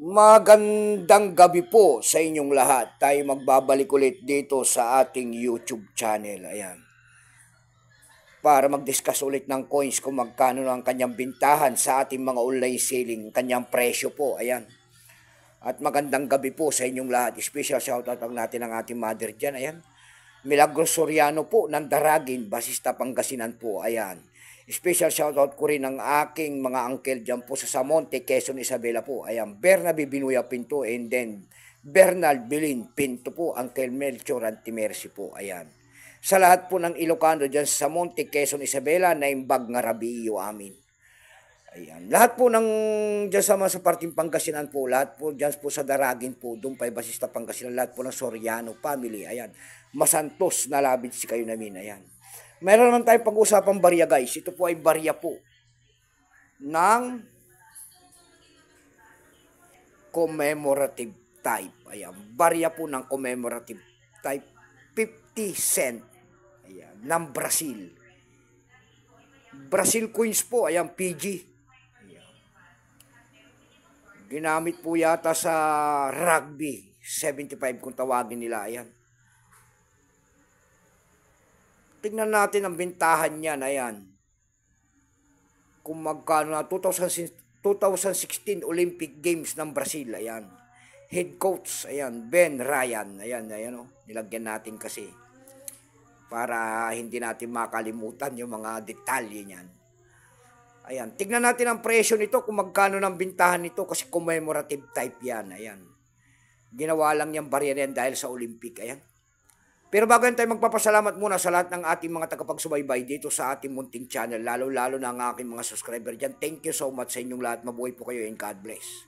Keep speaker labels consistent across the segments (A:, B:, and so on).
A: Magandang gabi po sa inyong lahat. Tayo magbabalik ulit dito sa ating YouTube channel. Ayan. Para mag-discuss ulit ng coins kung magkano ang kanyang bintahan sa ating mga online selling, kanyang presyo po. Ayan. At magandang gabi po sa inyong lahat. Special shoutout lang natin ang ating mother dyan. Ayan. Milagros Soriano po ng Daragin, Basista Pangasinan po. Ayan. Special shoutout ko rin ang aking mga uncle dyan po sa Samonte, Quezon, Isabela po. Ayan, Bernabe Binuya Pinto, and then Bernal Bilin Pinto po, Uncle Melchor Antimersi po. Ayan. Sa lahat po ng Ilocano dyan sa Samonte, Quezon, Isabela, na imbag nga rabiyo amin. Ayan. Lahat po ng dyan sa parting Pangasinan po, lahat po dyan po sa Daragin po, doon pa Basista Pangasinan, lahat po ng Soriano family. Ayan. Masantos na labid si kayo namin. Ayan. Meron naman tayong pag-usapang barya guys. Ito po ay barya po ng commemorative type. Ayan. Barya po ng commemorative type. 50 cent. Ayan. Ng Brazil. Brazil coins po. Ayan. PG. Ayan. Ginamit po yata sa rugby. 75 kung tawagin nila. Ayan. Tingnan natin ang bintahan niyan. Ayan. Kung magkano na 2016 Olympic Games ng Brazil. Ayan. Head coach. Ayan. Ben Ryan. Ayan. Ayan. Nilagyan natin kasi. Para hindi natin makalimutan yung mga detalye niyan. Ayan. Tingnan natin ang presyo nito. Kung magkano ng bintahan nito. Kasi commemorative type yan. Ayan. Ginawa lang yung barya yan dahil sa Olympic. Ayan. Pero bago yan tayo magpapasalamat muna sa lahat ng ating mga tagapagsubaybay dito sa ating munting channel, lalo-lalo na ang aking mga subscriber dyan. Thank you so much sa inyong lahat. Mabuhay po kayo and God bless.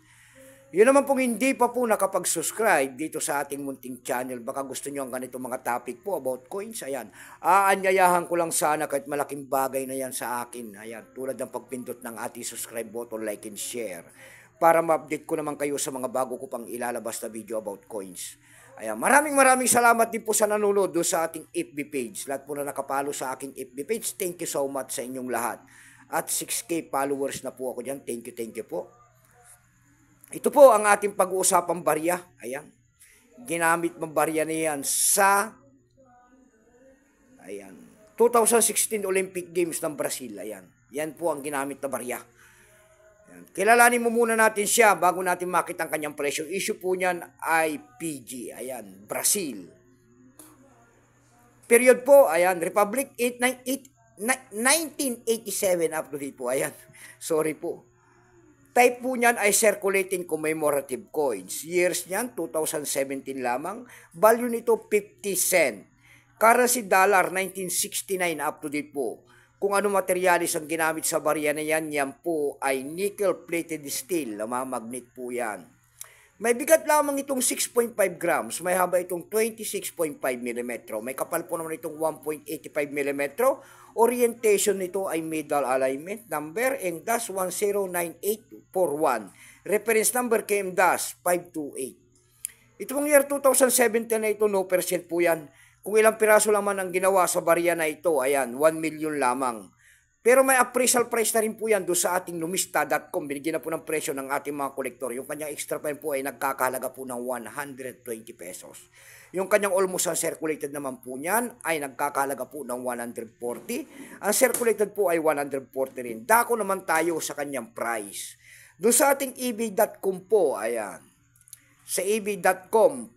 A: Yun naman pong hindi pa po nakapag-subscribe dito sa ating munting channel, baka gusto nyo ang ganito mga topic po about coins, ayan. Aanyayahan ko lang sana kahit malaking bagay na yan sa akin. Ayan, tulad ng pagpindot ng ating subscribe button, like and share. Para ma-update ko naman kayo sa mga bago ko pang ilalabas na video about coins. Ayan, maraming salamat din po sa nanonood doon sa ating FB page. Lahat po na nakapalo sa aking FB page, thank you so much sa inyong lahat. At 6K followers na po ako dyan. Thank you po. Ito po ang ating pag-uusapang barya. Ayan. Ginamit mong barya na yan sa 2016 Olympic Games ng Brazil. Ayan. Yan po ang ginamit na barya. Kilalanin mo muna natin siya bago natin makita ang kanyang presyo. Issue po niyan ay PG. Ayan, Brazil. Period po, ayan, Republic 1987 up to date po. Ayan, sorry po. Type po niyan ay circulating commemorative coins. Years niyan, 2017 lamang. Value nito, 50 cent. Currency dollar, 1969 up to date po. Kung ano materialis ang ginamit sa barya na yan, yan po ay nickel-plated steel. Namamagnet po yan. May bigat lamang itong 6.5 grams. May haba itong 26.5 mm. May kapal po naman itong 1.85 mm. Orientation nito ay middle alignment. Number MDAS 109841. Reference number KMDAS 528. Ito pong year 2017 na ito, no percent po yan. Kung ilang piraso naman ang ginawa sa barya na ito, ayan, 1 million lamang. Pero may appraisal price na rin po yan doon sa ating numista.com. Binigyan na po ng presyo ng ating mga kolektor. Yung kanyang extra fine po ay nagkakahalaga po ng 120 pesos. Yung kanyang almost uncirculated naman po niyan ay nagkakahalaga po ng 140. Ang circulated po ay 140 rin. Dako naman tayo sa kanyang price. Doon sa ating ebay.com po, ayan. Sa ebay.com,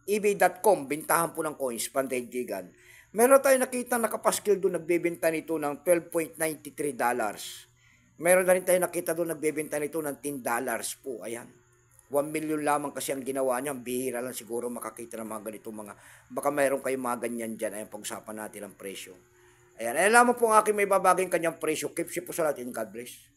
A: ebay.com, bintahan po ng coins, pandaigdigan. Meron tayo nakita nakapaskil doon, nagbebenta nito ng $12.93. Meron na rin tayo nakita doon, nagbebenta nito ng $10 po. Ayan. 1 million lamang kasi ang ginawa niya. Bihira lang siguro makakita ng mga ganito mga. Baka meron kayong mga ganyan dyan. Ayan, pag-usapan natin ang presyo. Ayan, alam mo po ang aking may babagay kanyang presyo. Keep siya po sa lahat. God bless.